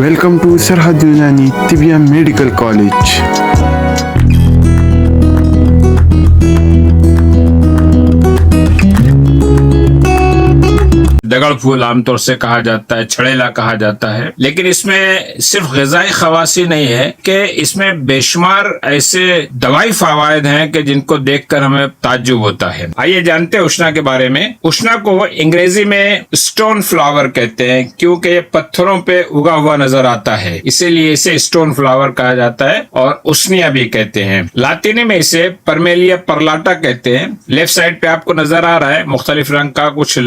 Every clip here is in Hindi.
Welcome to Sarhad Yunani Tibia Medical College. दगड़ फूल आमतौर से कहा जाता है, छड़ेला कहा जाता है, लेकिन इसमें सिर्फ ग़िज़ाई ख़वासी नहीं है कि इसमें बेशुमार ऐसे दवाई फ़वाइद हैं कि जिनको देखकर हमें ताज्जुब होता है। आइए जानते हैं उष्णा के बारे में। उष्णा को अंग्रेजी में स्टोन फ्लावर कहते हैं क्योंकि ये पत्थरों पे उगा हुआ नजर आता है, इसीलिए इसे स्टोन फ्लावर कहा जाता है और उष्णिया भी कहते हैं। लातीनी में इसे परमेलिया परलाटा कहते हैं। लेफ्ट साइड पे आपको नजर आ रहा है मुख्तलिफ रंग का, कुछ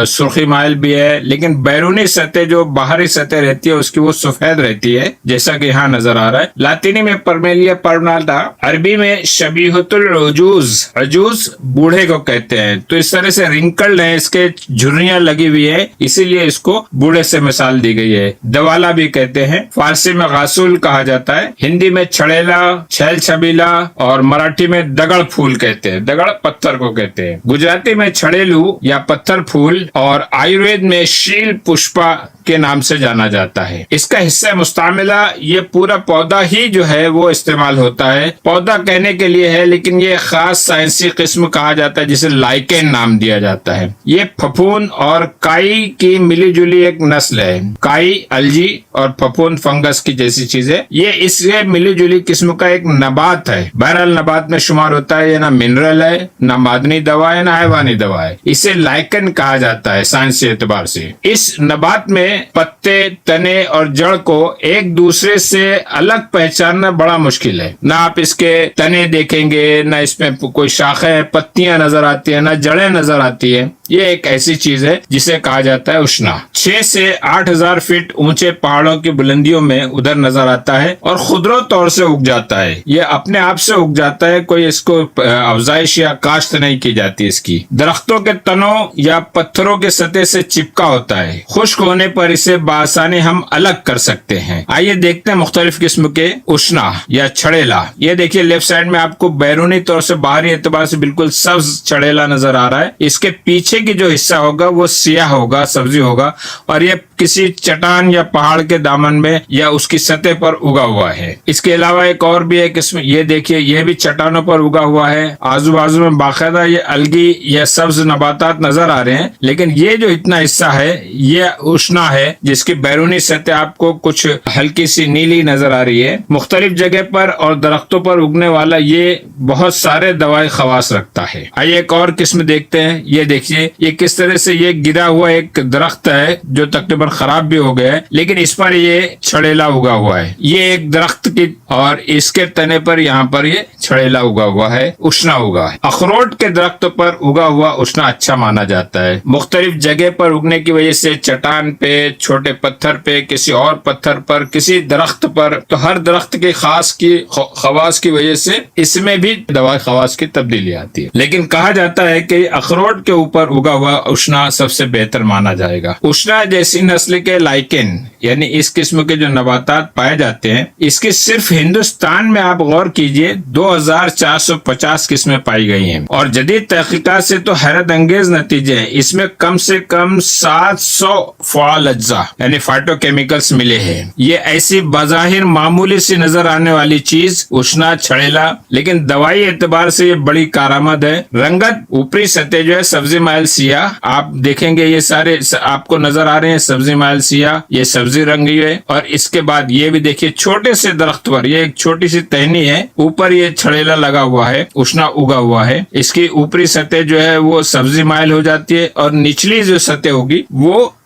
सुर्खी भी है, लेकिन बैरूनी सतह जो बाहरी सतह रहती है उसकी वो सफेद रहती है, जैसा कि यहाँ नजर आ रहा है। लातीनी में परमेलिया परनाटा, अरबी में शबीहतुल अजूज, अजूज बूढ़े को कहते हैं। तो इस तरह से रिंकल्ड है, इसके झुर्रियां लगी हुई है, इसीलिए इसको बूढ़े से मिसाल दी गई है। दवाला भी कहते हैं। फारसी में गासुल कहा जाता है, हिंदी में छड़ेला, छैल छबीला और मराठी में दगड़ फूल कहते हैं, दगड़ पत्थर को कहते हैं। गुजराती में छड़ेलू या पत्थर फूल और आयुर्वेद में शील पुष्पा के नाम से जाना जाता है। इसका हिस्सा मुस्तामिला, ये पूरा पौधा ही जो है वो इस्तेमाल होता है। पौधा कहने के लिए है, लेकिन ये खास साइंसी किस्म कहा जाता है जिसे लाइकेन नाम दिया जाता है। ये फफूंद और काई की मिली जुली एक नस्ल है। काई अलजी और फफूंद फंगस की जैसी चीज है। ये इससे मिली जुली किस्म का एक नबात है। बहरहाल नबात में शुमार होता है। ये ना मिनरल है, ना मादनी दवा है, ना हैवानी दवा है। इसे लाइकेन कहा जाता है साइंसी एतबार से। इस नबात में पत्ते, तने और जड़ को एक दूसरे से अलग पहचानना बड़ा मुश्किल है। ना आप इसके तने देखेंगे, ना इसमें कोई शाखें, पत्तियां नजर आती है, ना जड़ें नजर आती है। ये एक ऐसी चीज है जिसे कहा जाता है उष्णा। 6 से 8,000 फीट ऊंचे पहाड़ों की बुलंदियों में उधर नजर आता है और खुदरो तौर से उग जाता है। ये अपने आप से उग जाता है, कोई इसको अफजाइश या काश्त नहीं की जाती इसकी। दरख्तों के तनों या पत्थरों के सतह से चिपका होता है। खुश्क होने पर इसे बासानी हम अलग कर सकते हैं। आइए देखते हैं मुख्तलिफ किस्म के उष्णा या छड़ेला। ये देखिए लेफ्ट साइड में आपको बैरूनी तौर से, बाहरी एतबार से बिल्कुल सब्ज छड़ेला नजर आ रहा है। इसके पीछे की जो हिस्सा होगा वो सियाह होगा, सब्जी होगा, और ये किसी चट्टान या पहाड़ के दामन में या उसकी सतह पर उगा हुआ है। इसके अलावा एक और भी है किस्म, ये देखिए, ये भी चट्टानों पर उगा हुआ है। आजू बाजू में बाकायदा ये अलगी या सब्ज नबातात नजर आ रहे हैं, लेकिन ये जो इतना हिस्सा है ये उष्णा है जिसकी बैरूनी सतह आपको कुछ हल्की सी नीली नजर आ रही है। मुख्तलिफ जगह पर और दरख्तों पर उगने वाला ये बहुत सारे दवाई खवास रखता है। आइए एक और किस्म देखते हैं। ये देखिए, ये किस तरह से ये गिरा हुआ एक दरख्त है जो तकरीबन खराब भी हो गया है, लेकिन इस पर ये छड़ेला उगा हुआ है। ये एक दरख्त की, और इसके तने पर यहाँ पर ये छड़ेला उगा हुआ है, उष्णा उगा है। अखरोट के दरख्त पर उगा हुआ उष्णा अच्छा माना जाता है। मुख्तलिफ जगह पर उगने की वजह से चट्टान पे, छोटे पत्थर पे, किसी और पत्थर पर, किसी दरख्त पर, तो हर दरख्त के खास की खवास की वजह से इसमें भी दवा खवास की तब्दीली आती है। लेकिन कहा जाता है कि अखरोट के ऊपर उगा हुआ उष्णा सबसे बेहतर माना जाएगा। उष्णा जैसी नस्ल के लाइकेन यानी इस किस्म के जो नबातात पाए जाते हैं, इसकी सिर्फ हिंदुस्तान में आप गौर कीजिए 2450 किस्में पाई गई हैं, और जदीद तहकीकात से तो हैरत अंगेज नतीजे हैं। इसमें कम से कम 700 फ़आल अज्जा यानी फाइटोकेमिकल्स मिले हैं। ये ऐसी बज़ाहिर मामूली सी नजर आने वाली चीज उष्णा छड़ेला, लेकिन दवाई एतबार से ये बड़ी कारआमद है। रंगत ऊपरी सतह जो है सब्जी माइल सियाह, आप देखेंगे ये सारे आपको नजर आ रहे हैं, सब्जी माइल सियाह, ये सब्जी रंगी है। और इसके बाद ये भी देखिए, छोटे से दरख्त पर ये एक छोटी सी टहनी है, ऊपर ये छड़ेला लगा हुआ है, उष्णा उगा हुआ है। इसकी ऊपरी सतह जो है वो सब्जी माइल हो जाती है, और निचली जो सतह होगी वो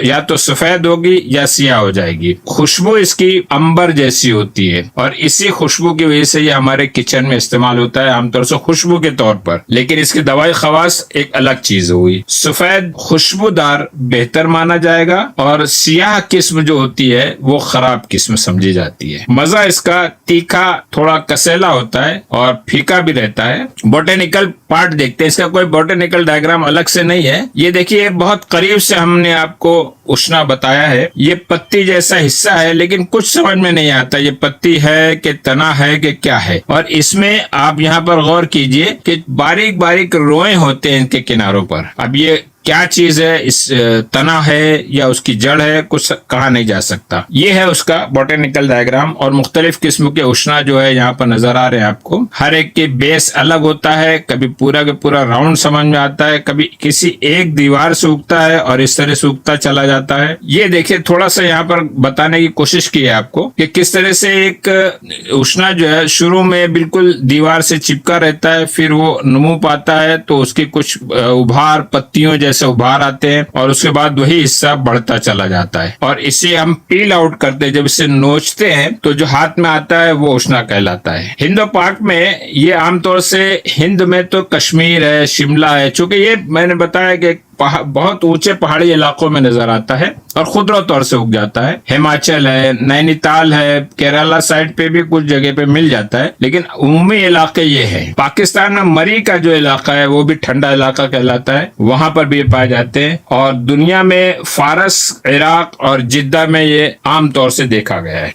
या तो सफेद होगी या सियाह हो जाएगी। खुशबू इसकी अंबर जैसी होती है, और इसी खुशबू की वजह से ये हमारे किचन में इस्तेमाल होता है आमतौर से खुशबू के तौर पर। लेकिन इसकी दवाई खवास एक अलग चीज हुई। सफेद खुशबूदार बेहतर माना जाएगा, और सियाह किस्म जो होती है वो खराब किस्म समझी जाती है। मजा इसका तीखा, थोड़ा कसेला होता है और फीका भी रहता है। बोटेनिकल पार्ट देखते हैं। इसका कोई बोटेनिकल डायग्राम अलग से नहीं है। ये देखिए, बहुत करीब से हमने आपको उष्णा बताया है। ये पत्ती जैसा हिस्सा है, लेकिन कुछ समझ में नहीं आता ये पत्ती है कि तना है कि क्या है। और इसमें आप यहाँ पर गौर कीजिए कि बारीक बारीक रोए होते हैं इनके किनारों पर। अब ये क्या चीज है, इस तना है या उसकी जड़ है, कुछ कहा नहीं जा सकता। ये है उसका बॉटेनिकल डायग्राम। और मुख्तलिफ किस्म के उष्णा जो है यहाँ पर नजर आ रहे हैं आपको। हर एक के बेस अलग होता है, कभी पूरा के पूरा राउंड समझ में आता है, कभी किसी एक दीवार से उगता है और इस तरह से उगता चला जाता है। ये देखिए थोड़ा सा यहाँ पर बताने की कोशिश की है आपको कि किस तरह से एक उष्णा जो है शुरू में बिल्कुल दीवार से चिपका रहता है, फिर वो नमू पाता है तो उसकी कुछ उभार, पत्तियों जैसे उभार आते हैं और उसके बाद वही हिस्सा बढ़ता चला जाता है और इसे हम पील आउट करते हैं। जब इसे नोचते हैं तो जो हाथ में आता है वो उष्णा कहलाता है। हिंद पाक में ये आमतौर से, हिंद में तो कश्मीर है, शिमला है, चूंकि ये मैंने बताया कि बहुत ऊंचे पहाड़ी इलाकों में नजर आता है और खुदरा तौर से उग जाता है। हिमाचल है, नैनीताल है, केरला साइड पे भी कुछ जगह पे मिल जाता है, लेकिन उम्मी इलाके ये है। पाकिस्तान में मरी का जो इलाका है वो भी ठंडा इलाका कहलाता है, वहां पर भी ये पाए जाते हैं। और दुनिया में फारस, इराक और जिद्दा में ये आमतौर से देखा गया है।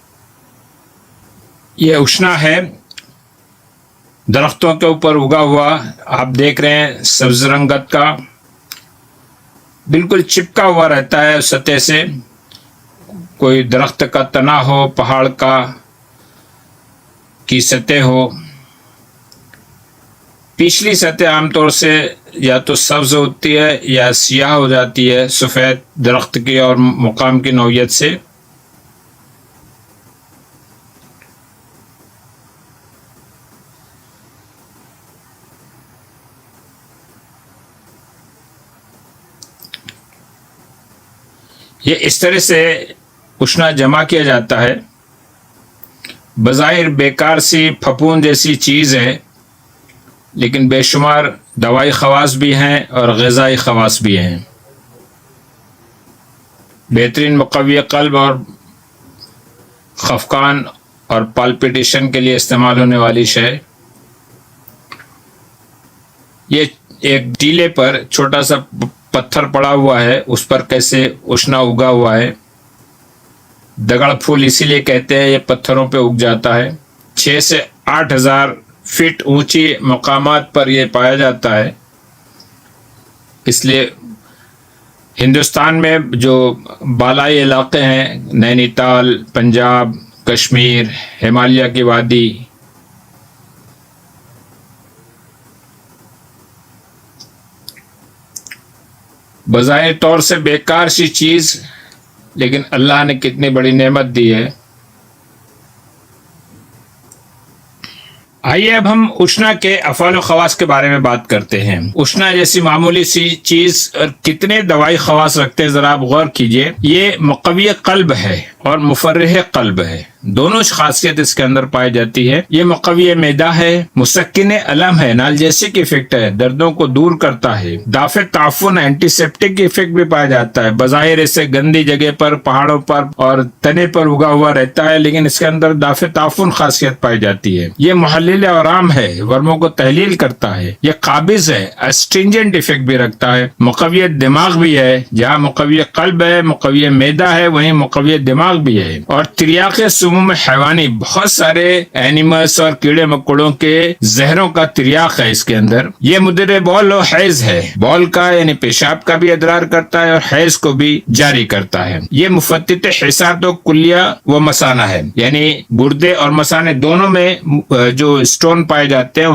ये उष्णा है, दरख्तों के ऊपर उगा हुआ, आप देख रहे हैं सब्ज रंगत का, बिल्कुल चिपका हुआ रहता है सतह से। कोई दरख्त का तना हो, पहाड़ का की सतह हो, पिछली सतह आमतौर से या तो सब्ज होती है या सियाह हो जाती है, सफ़ेद दरख्त की और मुकाम की नौयत से। ये इस तरह से उष्णा जमा किया जाता है। बज़ाहिर बेकार सी फफूंद जैसी चीज़ है, लेकिन बेशुमार दवाई खवास भी हैं और ग़िज़ाई खवास भी हैं। बेहतरीन मुक़व्वी क़ल्ब और खफकान और पाल्पिटेशन के लिए इस्तेमाल होने वाली शय। ये एक टीले पर छोटा सा पत्थर पड़ा हुआ है, उस पर कैसे उष्णा उगा हुआ है। दगड़ फूल इसीलिए कहते हैं, ये पत्थरों पे उग जाता है। 6 से 8 हज़ार फीट ऊंची मकामात पर यह पाया जाता है। इसलिए हिंदुस्तान में जो बालाई इलाके हैं, नैनीताल, पंजाब, कश्मीर, हिमालय की वादी, बज़ाहिर तौर से बेकार सी चीज़, लेकिन अल्लाह ने कितनी बड़ी नेमत दी है। आइए अब हम उष्णा के अफ़ाल ख़वास के बारे में बात करते हैं। उष्णा जैसी मामूली सी चीज़ कितने दवाई ख़वास रखते हैं, ज़रा आप गौर कीजिए। ये मुक़व्वी क़ल्ब है और मुफ़र्रिह क़ल्ब है, दोनों खासियत इसके अंदर पाई जाती है। ये मुक़व्वी मैदा है, मुसक्किन अलम है, नालजेसिक इफेक्ट है, दर्दों को दूर करता है, दाफ़े ताफ़ुन, एंटीसेप्टिक इफेक्ट भी पाया जाता है। बज़ाहिर इसे गंदी जगह पर, पहाड़ों पर और तने पर उगा हुआ रहता है, लेकिन इसके अंदर दाफ़े ताफ़ुन खासियत पाई जाती है। ये मुहल्लिल आराम है, वर्मों को तहलील करता है। ये काबिज है, अस्ट्रिंजेंट इफेक्ट भी रखता है। मुक़व्वी दिमाग भी है, जहाँ मुक़व्वी क़ल्ब है, मुक़व्वी मैदा है, वहीं मुक़व्वी दिमाग भी है। और तिर्याक़े सुमूम हैवानी, बहुत सारे एनिमल्स और कीड़े मकोड़ों के जहरों का तिर्याक है इसके अंदर। ये मुदर बौल और हैज है, बौल का यानी पेशाब का भी अदरार करता है और हैज को भी जारी करता है। ये मुफत्तित हिसात व कुलिया व मसाना है, यानी गुर्दे और मसाने दोनों में जो स्टोन पाए जाते हैं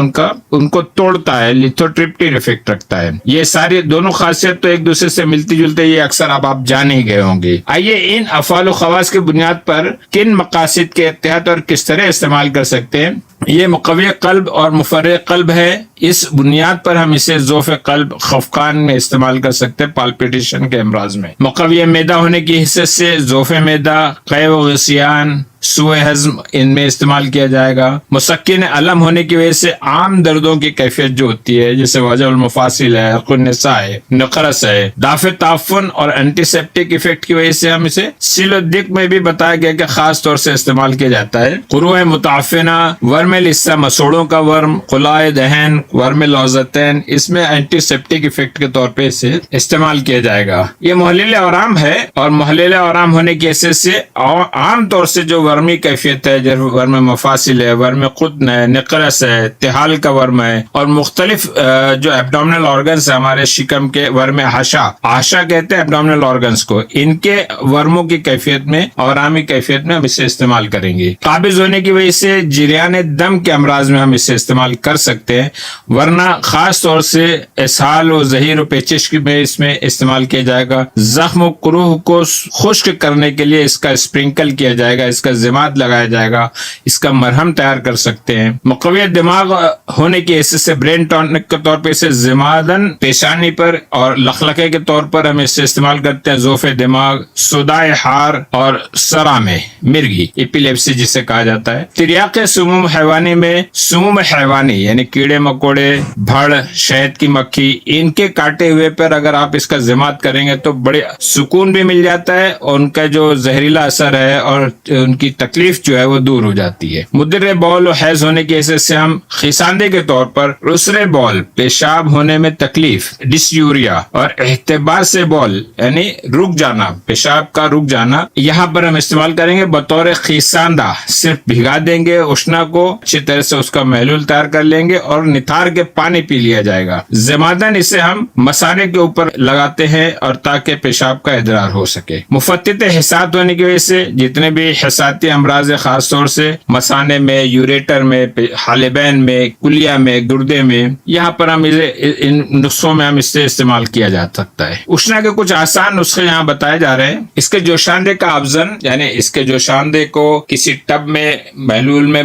उनको तोड़ता है, लिथोट्रिप्टिक इफेक्ट रखता है। ये सारी दोनों खासियत तो एक दूसरे से मिलती जुलते, ये अक्सर आप जान ही गए होंगे। आइए इन अफ़ाल व ख़वास की बुनियाद पर किन मकासिद के तहत और किस तरह इस्तेमाल कर सकते हैं। ये मुक़व्वी क़ल्ब और मुफ़र्रिह क़ल्ब है, इस बुनियाद पर हम इसे ज़ोफ़ क़ल्ब, खफकान में इस्तेमाल कर सकते हैं, पाल्पिटेशन के अमराज में। मुक़व्वी मैदा होने की हैसियत से ज़ोफ़ मैदा, क़ै व ग़िसियान, सुए हज़्म, इनमें इस्तेमाल किया जाएगा। मुसक्किन अलम होने की वजह से आम दर्दों की कैफियत जो होती है, जैसे वजहुल मुफ़ासिल है, हक़्क़ुन्निसा है, नक़रस है, दाफ़े ताफ़ुन और एंटीसेप्टिक इफेक्ट की वजह से हम इसे सिलोदिक में भी बताया गया कि खास तौर से इस्तेमाल किया जाता है। क़ुरूए मुताफ़िना, वर्मिल हिस्सा, मसूड़ों का वर्म, क़ुलाए दहन, वर्मिल लौज़तैन, इसमें एंटीसेप्टिक इफेक्ट के तौर पे इसे इस्तेमाल किया जाएगा। ये मुहल्लिल आराम है और मुहल्लिल आराम होने की हैसियत से आम तौर से जो वर्मी कैफियत है, जैसे वर्म मफासिल है, वर्म खुतन है, निकरस है, तिहाल का वर्म है, और मुख्तलिफ जो एब्डोमिनल ऑर्गन्स है हमारे शिकम के, वर्म आशा कहते हैं एब्डोमिनल ऑर्गन्स को, इनके वर्मों की कैफियत में और आमी कैफियत में हम इसे इस्तेमाल करेंगे। काबिज होने की वजह से जिरियान दम के अमराज में हम इसे इस्तेमाल कर सकते हैं, वरना खास तौर से इसहाल और जहीर और पेचिश में इसमें इस्तेमाल किया जाएगा। जख्म कुरूह को खुश्क करने के लिए इसका स्प्रिंकल किया जाएगा, इसका जिमात लगाया जाएगा, इसका मरहम तैयार कर सकते हैं। मुक़व्वियत दिमाग होने की हैसियत से ब्रेन टॉनिक के तौर पर इसे जिमादन पेशानी पर और लखलके के तौर पर हम इसे इस्तेमाल करते हैं। जोफे दिमाग, सुदाए हार और सरा में मिर्गी, एपिलेप्सी जिसे कहा जाता है। तिर्याके सुमूम हैवानी में सुमूम हैवानी यानी कीड़े मकोड़े, भड़, शहद की मक्खी, इनके काटे हुए पर अगर आप इसका जिमात करेंगे तो बड़े सुकून भी मिल जाता है और उनका जो जहरीला असर है और उनकी तकलीफ जो है वो दूर हो जाती है। मुद्दर बौल और हैज होने की हैसियत से हम खिसांदे के तौर पर उसरे बौल, पेशाब होने में तकलीफ, डिस्यूरिया और एहतबार से बौल यानी रुक जाना, पेशाब का रुक जाना, यहाँ पर हम इस्तेमाल करेंगे बतौर खिसांदा। सिर्फ भिगा देंगे उष्णा को, अच्छी तरह से उसका महलूल तैयार कर लेंगे और निथार के पानी पी लिया जाएगा। जमादन इसे हम मसाने के ऊपर लगाते हैं और ताकि पेशाब का इदरार हो सके। मुफत्तित हिसात होने की वजह से जितने भी हिसाती अमराज है, खास तौर से मसाने में, यूरेटर में, हालिबैन में, कुलिया में, गुर्दे में, यहाँ पर हम इसे इन नुस्खों में हम इससे इस्तेमाल किया जा सकता है। उष्णा के कुछ आसान नुस्खे यहाँ बताए जा रहे हैं। इसके जोशानदे का अफजन यानी इसके जोशानदे को किसी टब में महलूल में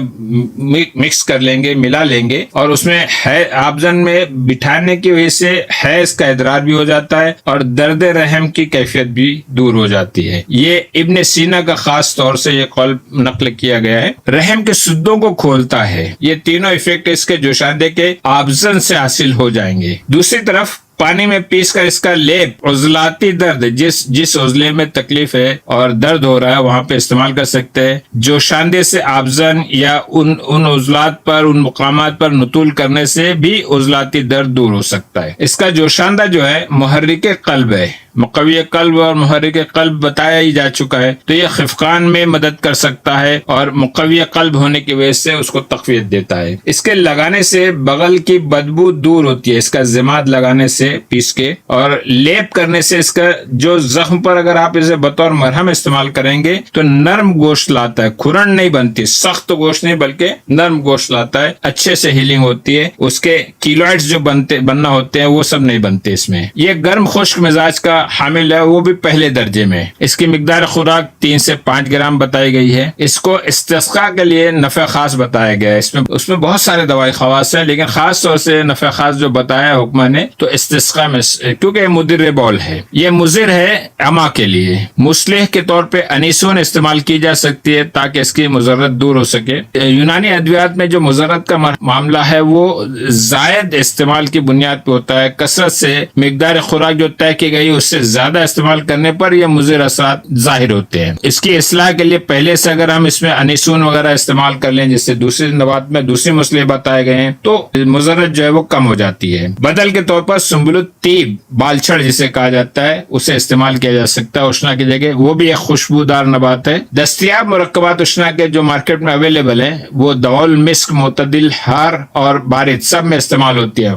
मिक्स कर लेंगे, मिला लेंगे और उसमें है आफजन में बिठाने की वजह से हैज का इदरार भी हो जाता है और दर्द रहम की कैफियत भी दूर हो जाती है। ये इब्ने सीना का खास तौर से ये कौल नकल किया गया है। रहम के सुद्दों को खोलता है। ये तीनों इफेक्ट इसके जोशानदे के आफजन से हासिल हो जाएंगे। दूसरी तरफ पानी में पीसकर इसका लेप उजलाती दर्द, जिस उजले में तकलीफ है और दर्द हो रहा है वहां पे इस्तेमाल कर सकते हैं। जोशानदे से आफजन या उन उजलात पर, उन मुकामात पर नुतूल करने से भी उजलाती दर्द दूर हो सकता है। इसका जोशानदा जो है मुहर्रिके कल्ब है। मुक़व्वी कल्ब और मुहर्रिके कल्ब बताया ही जा चुका है, तो ये खिफकान में मदद कर सकता है और मुक़व्वी कल्ब होने की वजह से उसको तक़वियत देता है। इसके लगाने से बगल की बदबू दूर होती है, इसका जिमात लगाने से पीस के, और लेप करने से इसका जो जख्म पर अगर आप इसे बतौर मरहम इस्तेमाल करेंगे तो नर्म गोश्त लाता है, खुरन नहीं बनती, सख्त गोश्त नहीं बल्कि नर्म गोश्त लाता है, अच्छे से हीलिंग होती है। उसके कीलॉइड्स जो बनना होते हैं वो सब नहीं बनते इसमें। ये गर्म खुश्क मिजाज का हामिल है, वो भी पहले दर्जे में। इसकी मिकदार खुराक 3 से 5 ग्राम बताई गई है। इसको इस्तिस्का के लिए नफे खास बताया गया है। उसमें बहुत सारे दवाई खवास है, लेकिन खास तौर से नफे खास जो बताया हुक्मा ने तो इस्तिस्का में, क्योंकि मुदिर बौल है, ये मुजिर है अमा के लिए। मुस्लिह के तौर पे अनीसोन इस्तेमाल की जा सकती है ताकि इसकी मुजर्रत दूर हो सके। यूनानी अद्वियात में जो मुजर्रत का मामला है वो जायद इस्तेमाल की बुनियाद पे होता है। कसरत से मिकदार खुराक जो तय की गई उससे ज्यादा इस्तेमाल करने पर यह मुज़िर असरात जाहिर होते हैं। इसकी इस्लाह के लिए पहले से अगर हम इसमें अनीसून वगैरह इस्तेमाल कर लें, जिससे दूसरी नबात में दूसरे मसले बताए गए हैं, तो मुजर्रत जो है वो कम हो जाती है। बदल के तौर पर सुम्बुलुत तीब, बालछड़ जिसे कहा जाता है, उसे इस्तेमाल किया जा सकता है उष्णा की जगह। वो भी एक खुशबूदार नबात है। दस्तयाब मुरक्कबात उष्णा के जो मार्केट में अवेलेबल है वो दवाउल मिस्क, मोतदिल, हार और बारिद सब में इस्तेमाल होती है।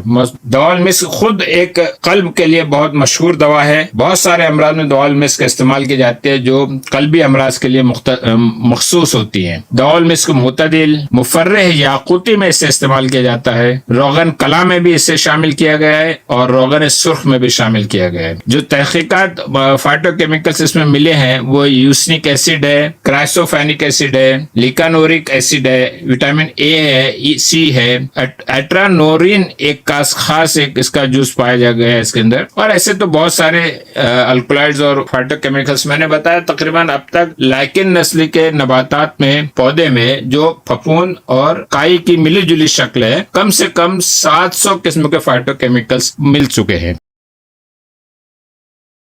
दवाउल मिस्क खुद एक कल्ब के लिए बहुत मशहूर दवा है। बहुत सारे अमराज में दवाउल मिस्क का इस्तेमाल किए जाते हैं जो कल्बी अमराज के लिए मखसूस होती है। दवाउल मिस्क मोतदिल, मुफर्रह याकूती में इसे इस्तेमाल किया जाता है। रोगन कला में भी इसे शामिल किया गया है और रोगन सुर्ख में भी शामिल किया गया है। जो तहकीकात फाइटोकेमिकल्स इसमें मिले हैं वो यूसनिक एसिड है, क्राइसोफेनिक एसिड है, लिकानोरिक एसिड है, विटामिन ए है, सी है, एट्रानोरिन एक खास एक इसका जूस पाया गया है इसके अंदर। और ऐसे तो बहुत सारे अल्कलॉइड्स और फाइटोकेमिकल्स मैंने बताया। तकरीबन अब तक लाइकिन नस्ल के नबातात में, पौधे में जो फफूंद और काई की मिली जुली शक्ल है, कम से कम 700 किस्म के फाइटोकेमिकल्स मिल चुके हैं।